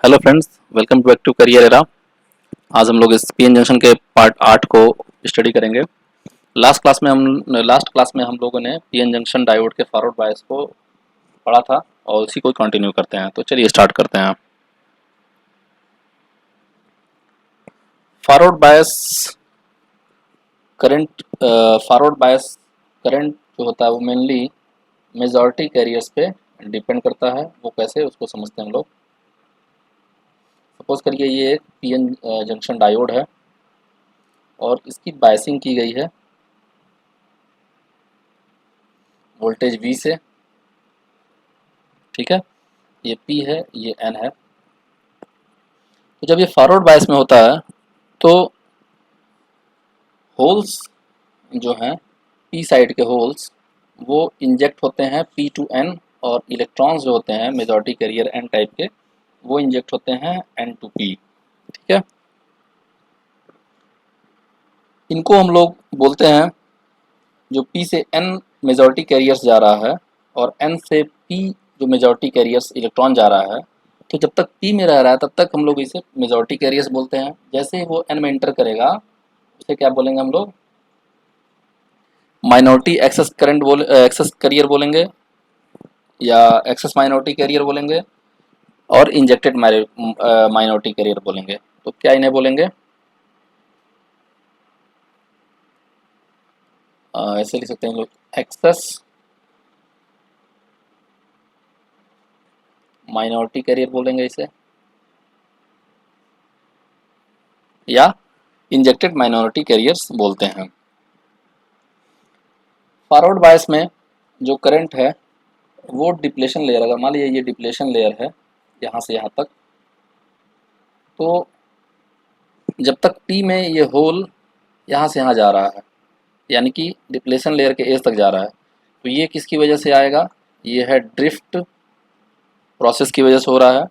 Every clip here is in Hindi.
Hello friends, welcome back to career era. आज हम लोग इस पीएन जंक्शन के पार्ट 8 को स्टडी करेंगे। लास्ट क्लास में हम लोगों ने पीएन जंक्शन डायोड के फॉरवर्ड बायस को पढ़ा था और उसी को कंटिन्यू करते हैं। तो चलिए स्टार्ट करते हैं। Forward bias current forward bias current जो होता है वो मेनली मेजॉरिटी कैरियर्स पे डिपेंड करता है। वो कैसे, उसको समझते हैं हम लोग। सपोज करिए ये एक पीएन जंक्शन डायोड है और इसकी बायसिंग की गई है वोल्टेज V से। ठीक है, ये P है, ये N है। तो जब ये फॉरवर्ड बायस में होता है तो होल्स जो हैं, P साइड के होल्स, वो इंजेक्ट होते हैं P टू N, और इलेक्ट्रॉन्स जो होते हैं मेजॉरिटी कैरियर N टाइप के, वो इंजेक्ट होते हैं N टू P। ठीक है, इनको हम लोग बोलते हैं, जो P से N मेजॉरिटी कैरियर्स जा रहा है और N से P जो मेजॉरिटी कैरियर्स इलेक्ट्रॉन जा रहा है, तो जब तक P में रह रहा है तब तक हम लोग इसे मेजॉरिटी कैरियर्स बोलते हैं। जैसे ही वो N में एंटर करेगा उसे क्या बोलेंगे हम लोग? Minority excess current excess carrier बोलेंगे, या एक्सेस माइनॉरिटी कैरियर बोलेंगे, और इंजेक्टेड माइनॉरिटी कैरियर बोलेंगे। तो क्या इन्हें बोलेंगे? ऐसे लिख सकते हैं हम लोग, एक्सेस माइनॉरिटी कैरियर बोलेंगे इसे, या इंजेक्टेड माइनॉरिटी कैरियर्स बोलते हैं। फॉरवर्ड बायस में जो करंट है वो डिप्लेशन लेयर, अगर मान लीजिए ये डिप्लेशन लेयर है यहाँ से यहाँ तक, तो जब तक P में ये होल यहाँ से यहाँ जा रहा है, यानी कि डिप्लेशन लेयर के एज तक जा रहा है, तो ये किसकी वजह से आएगा? ये है ड्रिफ्ट प्रोसेस की वजह से हो रहा है।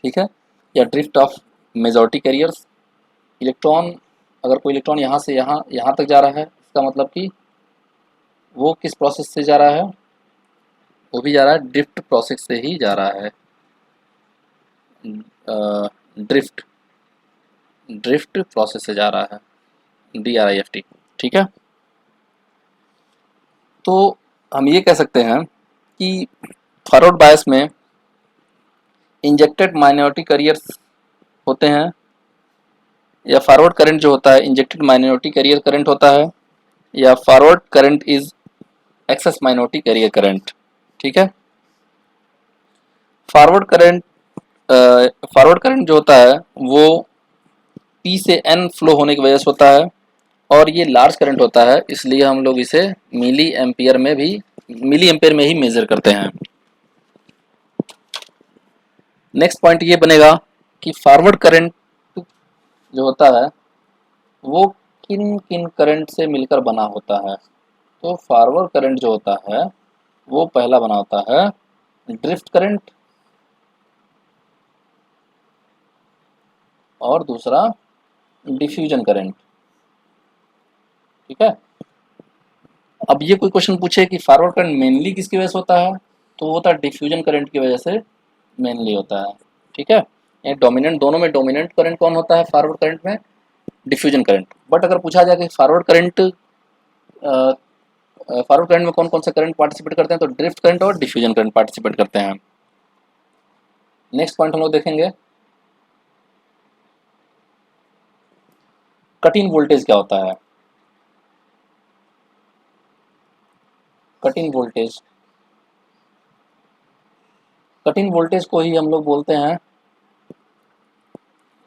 ठीक है, या drift of majority carriers. Electron, अगर कोई इलेक्ट्रॉन यहाँ से यहाँ यहाँ तक जा रहा है, इसका मतलब कि वो किस प्रोसेस से जा रहा है? वो भी जा रहा है ड्रिफ्ट प्रोसेस से ही जा रहा है। ड्रिफ्ट ड्रिफ्ट प्रोसेस से जा रहा है, DRIFT। ठीक है, तो हम ये कह सकते हैं कि फॉरवर्ड बायस में इंजेक्टेड माइनॉरिटी कैरियर्स होते हैं, या फॉरवर्ड करंट जो होता है इंजेक्टेड माइनॉरिटी कैरियर करंट होता है, या forward current is excess minority carrier current. ठीक है, फॉरवर्ड करंट फॉरवर्ड करंट जो होता है वो P से N फ्लो होने की वजह से होता है, और ये लार्ज करंट होता है, इसलिए हम लोग इसे मिली एम्पियर में ही मेजर करते हैं। नेक्स्ट पॉइंट ये बनेगा कि फॉरवर्ड करंट जो होता है वो किन किन करंट से मिलकर बना होता है। तो फॉरवर्ड करंट जो होता है वो पहला बना होता है ड्रिफ्ट करंट, और दूसरा डिफ्यूजन करंट। ठीक है, अब ये कोई क्वेश्चन पूछे कि फॉरवर्ड करंट मेनली किसकी वजह से होता है, तो वो होता है डिफ्यूजन करंट की वजह से मेनली होता है। ठीक है, ये डोमिनेंट, दोनों में डोमिनेंट करंट कौन होता है फॉरवर्ड करंट में? Diffusion current. बट अगर पूछा जाए कि फॉरवर्ड करंट में कौन कौन से करंट पार्टिसिपेट करते हैं, तो ड्रिफ्ट करंट और डिफ्यूजन करंट पार्टिसिपेट करते हैं। नेक्स्ट पॉइंट हम लोग देखेंगे, कट इन वोल्टेज क्या होता है। Cut in voltage cut in voltage को ही हम लोग बोलते हैं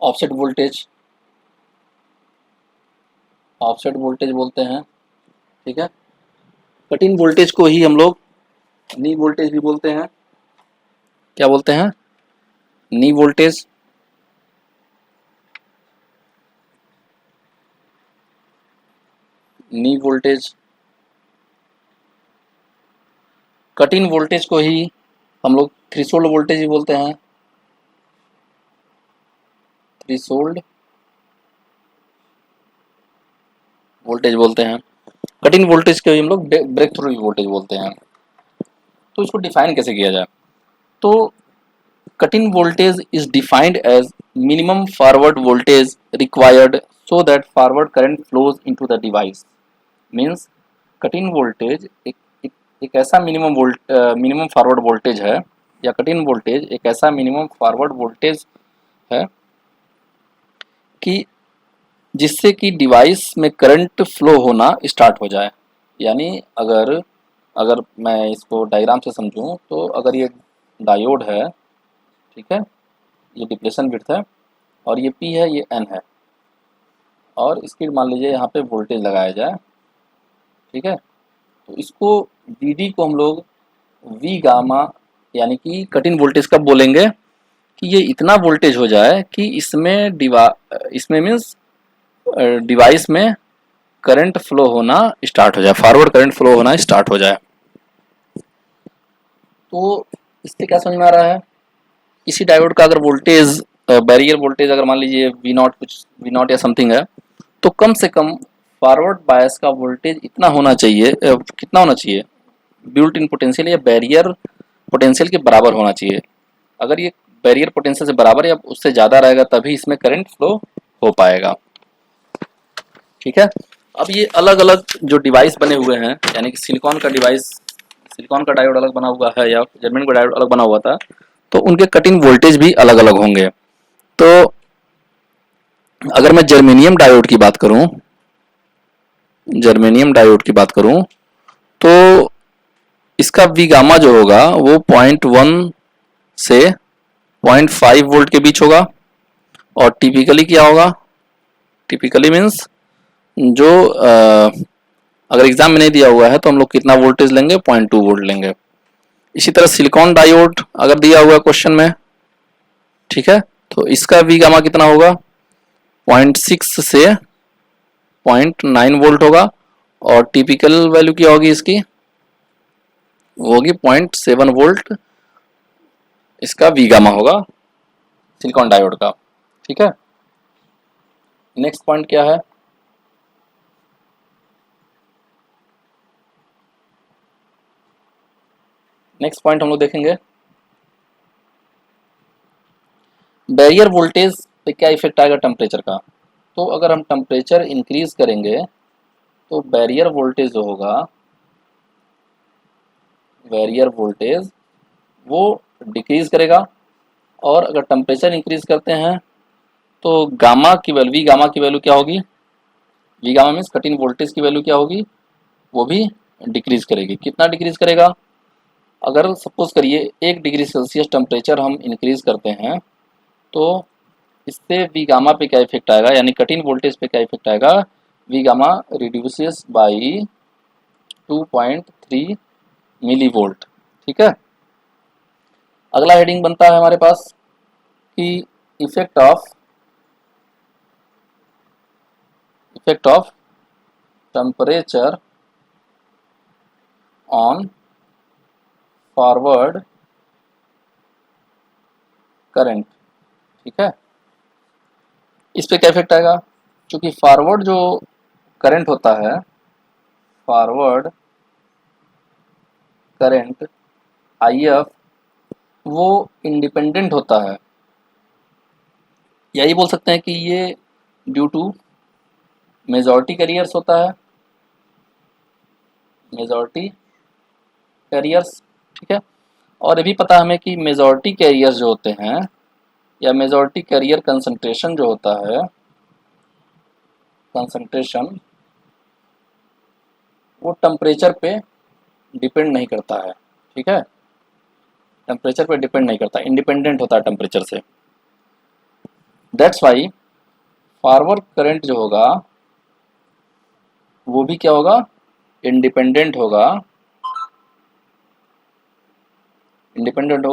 ऑफसेट वोल्टेज। ऑफसेट वोल्टेज बोलते हैं। ठीक है, कट इन वोल्टेज को ही हम लोग नी वोल्टेज भी बोलते हैं। क्या बोलते हैं? नी voltage. Knee voltage cut in voltage को ही हम लोग थ्रेशोल्ड वोल्टेज भी बोलते हैं। थ्रेशोल्ड वोल्टेज बोलते हैं। कट इन वोल्टेज को ही हम लोग ब्रेक थ्रू वोल्टेज बोलते हैं। तो इसको डिफाइन कैसे किया जाए? तो cut in voltage is defined as minimum forward voltage required so that forward current flows into the device. Means cut in voltage एक ऐसा मिनिमम फॉरवर्ड वोल्टेज है, या कट इन वोल्टेज एक ऐसा मिनिमम फॉरवर्ड वोल्टेज है कि जिससे कि डिवाइस में करंट फ्लो होना स्टार्ट हो जाए। यानी अगर अगर मैं इसको डायग्राम से समझूं तो अगर ये डायोड है, ठीक है, ये डिप्लेशन विड्थ है और ये P है, ये N है, और इसकी मान लीजिए यहाँ पे वोल्टेज लगाया जाए, ठीक है, तो इसको VD को हम लोग V गामा यानी कि कट इन वोल्टेज कब बोलेंगे कि ये इतना वोल्टेज हो जाए कि इसमें मीन्स डिवाइस में करंट फ्लो होना स्टार्ट हो जाए, फॉरवर्ड करंट फ्लो होना स्टार्ट हो जाए। तो इससे क्या समझ में आ रहा है, किसी डायोड का अगर वोल्टेज बैरियर वोल्टेज अगर मान लीजिए V0 या समथिंग है, तो कम से कम फॉरवर्ड बायस का वोल्टेज इतना होना चाहिए, कितना होना चाहिए, बिल्ट इन पोटेंशियल या बैरियर पोटेंशियल के बराबर होना चाहिए। अगर ये बैरियर पोटेंशियल से बराबर या उससे ज़्यादा रहेगा तभी इसमें करंट फ्लो हो पाएगा। ठीक है, अब ये अलग अलग जो डिवाइस बने हुए हैं, यानी कि सिलिकॉन का डायोड अलग बना हुआ है या जर्मेनियम का डायोड अलग बना हुआ था, तो उनके कटिंग वोल्टेज भी अलग अलग होंगे। तो अगर मैं जर्मेनियम डायोड की बात करूं तो इसका वी गामा जो होगा वो 0.1 से 0.5 वोल्ट के बीच होगा। और टिपिकली क्या होगा, टिपिकली मीन्स जो अगर एग्जाम में नहीं दिया हुआ है तो हम लोग कितना वोल्टेज लेंगे, 0.2 वोल्ट लेंगे। इसी तरह सिलिकॉन डायोड अगर दिया हुआ है क्वेश्चन में, ठीक है, तो इसका वी गामा कितना होगा, 0.6 से 0.9 वोल्ट होगा। और टिपिकल वैल्यू क्या होगी इसकी, वो होगी 0.7 वोल्ट इसका वी गामा होगा सिलिकॉन डायोड का। ठीक है, नेक्स्ट पॉइंट क्या है, नेक्स्ट पॉइंट हम लोग देखेंगे बैरियर वोल्टेज पे क्या इफेक्ट आएगा टेम्परेचर का। तो अगर हम टेम्परेचर इंक्रीज करेंगे तो बैरियर वोल्टेज जो होगा, बैरियर वोल्टेज वो डिक्रीज करेगा। और अगर टेम्परेचर इंक्रीज करते हैं तो वी गामा की वैल्यू क्या होगी, V gamma means cut in voltage की वैल्यू क्या होगी, वो भी डिक्रीज करेगी। कितना डिक्रीज करेगा, अगर सपोज करिए 1 डिग्री सेल्सियस टेम्परेचर हम इंक्रीज करते हैं तो इससे वी गामा पे क्या इफेक्ट आएगा, यानी कट इन वोल्टेज पे क्या इफेक्ट आएगा, V gamma reduces by 2.3 millivolt. ठीक है, अगला हेडिंग बनता है हमारे पास कि effect of temperature on forward current. ठीक है, इस पे क्या इफेक्ट आएगा, क्योंकि फॉरवर्ड जो करंट होता है, फॉरवर्ड करंट IF वो इंडिपेंडेंट होता है, यही बोल सकते हैं कि ये ड्यू टू मेजॉरिटी कैरियर्स होता है, मेजॉरिटी कैरियर्स। ठीक है, और ये भी पता हमें कि मेजॉरिटी कैरियर्स जो होते हैं या मेजॉरिटी कैरियर कंसंट्रेशन जो होता है, कंसंट्रेशन वो टेम्परेचर पे डिपेंड नहीं करता है। ठीक है, टेम्परेचर पे डिपेंड नहीं करता, इंडिपेंडेंट होता है टेम्परेचर से। दैट्स वाई फॉरवर्ड करंट जो होगा वो भी क्या होगा, इंडिपेंडेंट होगा,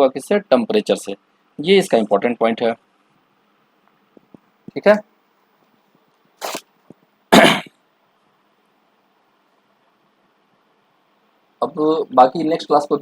किससे, टेम्परेचर से। ये इसका इंपॉर्टेंट पॉइंट है। ठीक है, अब बाकी नेक्स्ट क्लास को